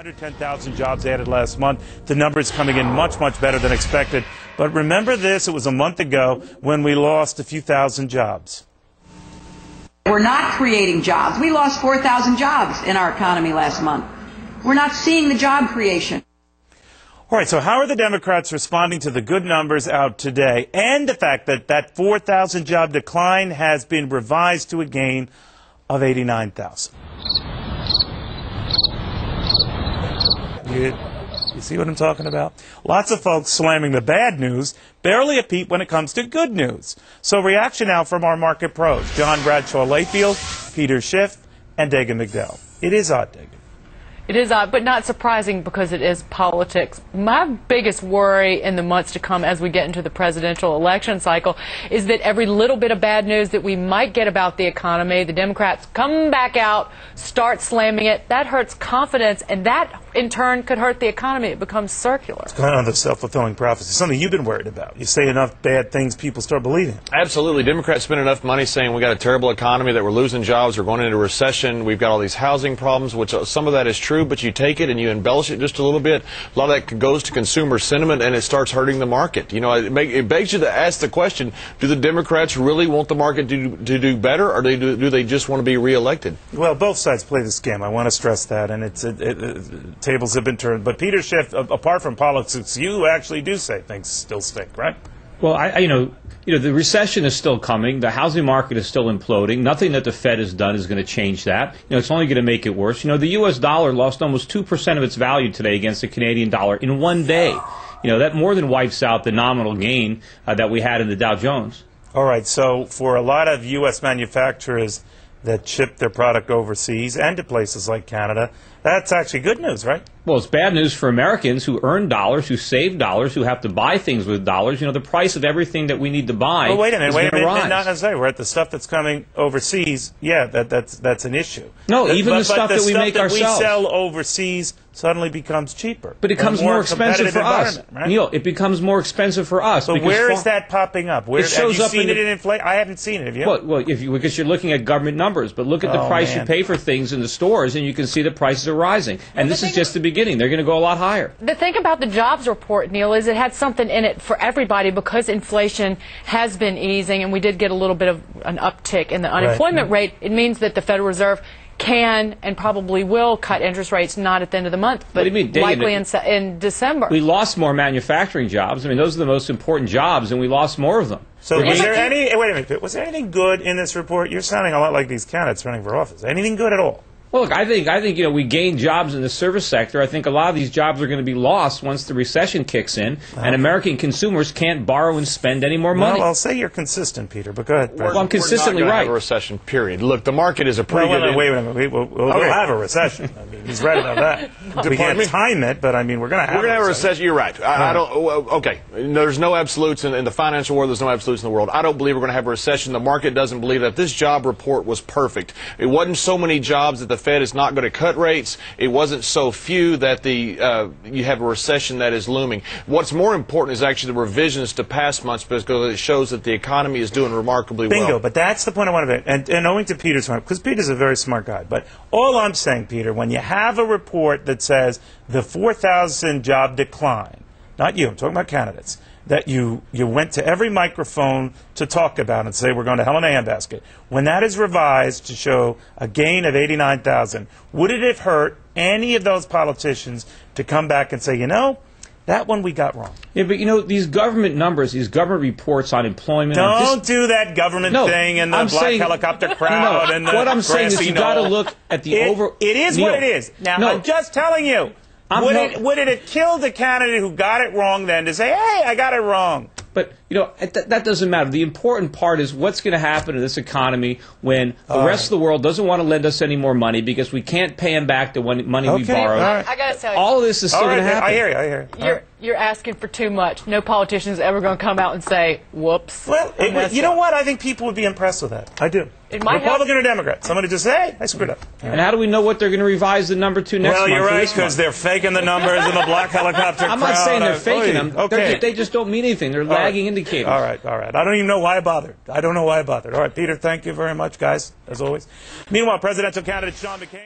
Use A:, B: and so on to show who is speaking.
A: 110,000 jobs added last month. The numbers coming in much, much better than expected. But remember this, it was a month ago when we lost a few thousand jobs.
B: We're not creating jobs. We lost 4,000 jobs in our economy last month. We're not seeing the job creation.
A: All right, so how are the Democrats responding to the good numbers out today and the fact that that 4,000 job decline has been revised to a gain of 89,000? You see what I'm talking about? Lots of folks slamming the bad news, barely a peep when it comes to good news. So reaction now from our market pros, John Bradshaw Layfield, Peter Schiff, and Dagan McDowell. It is odd, Dagan.
C: It is odd, but not surprising because it is politics. My biggest worry in the months to come as we get into the presidential election cycle is that every little bit of bad news that we might get about the economy, the Democrats come back out, start slamming it. That hurts confidence, and that in turn could hurt the economy. It becomes circular.
A: It's kind of the self-fulfilling prophecy, something you've been worried about. You say enough bad things, people start believing.
D: Absolutely. Democrats spend enough money saying we got a terrible economy, that we're losing jobs, we're going into a recession, we've got all these housing problems, which some of that is true, but you take it and you embellish it just a little bit. A lot of that goes to consumer sentiment, and it starts hurting the market. You know, it begs you to ask the question, do the Democrats really want the market to do better, or do they just want to be reelected?
A: Well, both sides play this game. I want to stress that, and tables have been turned. But Peter Schiff, apart from politics, you actually do say things still stink, right?
E: Well, the recession is still coming. The housing market is still imploding. Nothing that the Fed has done is going to change that. It's only going to make it worse. The U.S. dollar lost almost 2% of its value today against the Canadian dollar in one day. That more than wipes out the nominal gain that we had in the Dow Jones.
A: All right. So for a lot of U.S. manufacturers that ship their product overseas and to places like Canada, that's actually good news, right?
E: Well, it's bad news for Americans who earn dollars, who save dollars, who have to buy things with dollars. The price of everything that we need to buy
A: is going to rise. Wait a minute. Not necessarily. We're at the stuff that's coming overseas. Yeah, that's an issue.
E: No, even the stuff that we make ourselves.
A: We sell overseas suddenly becomes cheaper.
E: But it becomes more expensive for us.
A: Right?
E: Neil, it becomes more expensive for us.
A: But where is that popping up? Where,
E: it shows
A: have you
E: up
A: seen it in inflation? I haven't seen it. Have you?
E: Well, because you're looking at government numbers. But look at the price you pay for things in the stores, and you can see the prices are rising. And this is just the beginning. They're going to go a lot higher.
C: The thing about the jobs report, Neil, is it had something in it for everybody because inflation has been easing, and we did get a little bit of an uptick in the unemployment rate. It means that the Federal Reserve can and probably will cut interest rates, not at the end of the month, but likely in December.
E: We lost more manufacturing jobs. Those are the most important jobs, and we lost more of them.
A: So was there wait a minute, was there anything good in this report? You're sounding a lot like these candidates running for office. Anything good at all?
E: Well, look, I think we gained jobs in the service sector. I think a lot of these jobs are going to be lost once the recession kicks in, and American consumers can't borrow and spend any more money.
A: Well, I'll say you're consistent, Peter, but go ahead.
E: Well, I'm consistently
D: right. We're not going to
E: right.
D: have a recession, period. Look, the market is a pretty good...
A: Wait a minute. We'll have a recession. He's right about that. We can't time it, but we're going to have
D: a recession. You're right. I don't... Okay, there's no absolutes in the financial world. There's no absolutes in the world. I don't believe we're going to have a recession. The market doesn't believe that. This job report was perfect. It wasn't so many jobs that the Fed is not going to cut rates. It wasn't so few that you have a recession that is looming. What's more important is actually the revisions to past months, because it shows that the economy is doing remarkably well.
A: Bingo, but that's the point I want to make. And owing to Peter's point, because Peter's a very smart guy, but all I'm saying, Peter, when you have a report that says the 4,000 job decline, not you, I'm talking about candidates, that you went to every microphone to talk about and say we're going to hell in a handbasket. When that is revised to show a gain of 89,000, would it have hurt any of those politicians to come back and say, that one we got wrong?
E: Yeah, but these government numbers, these government reports on employment...
A: Don't do that government thing and the black helicopter crowd and the
E: what I'm saying is you got to look at the
A: It is what it is. Now, I'm just telling you. Would it have killed the candidate who got it wrong then to say, hey, I got it wrong?
E: But, that doesn't matter. The important part is what's going to happen in this economy when the rest of the world doesn't want to lend us any more money because we can't pay them back the money we borrowed.
C: I got to tell you.
E: All of this is still going to happen.
A: I hear you.
C: You're asking for too much. No politician is ever going to come out and say, whoops.
A: Well, you know what? I think people would be impressed with that. I do. Republican or Democrat. Somebody just say, hey, I screwed up.
E: And how do we know what they're going to revise the number to next month?
A: Well, you're right, because they're faking the numbers in the black helicopter crowd.
E: I'm not saying they're faking them.
A: Okay.
E: They just don't mean anything. They're lagging indicators.
A: All right. I don't even know why I bothered. All right, Peter, thank you very much, guys, as always. Meanwhile, presidential candidate Sean McCain.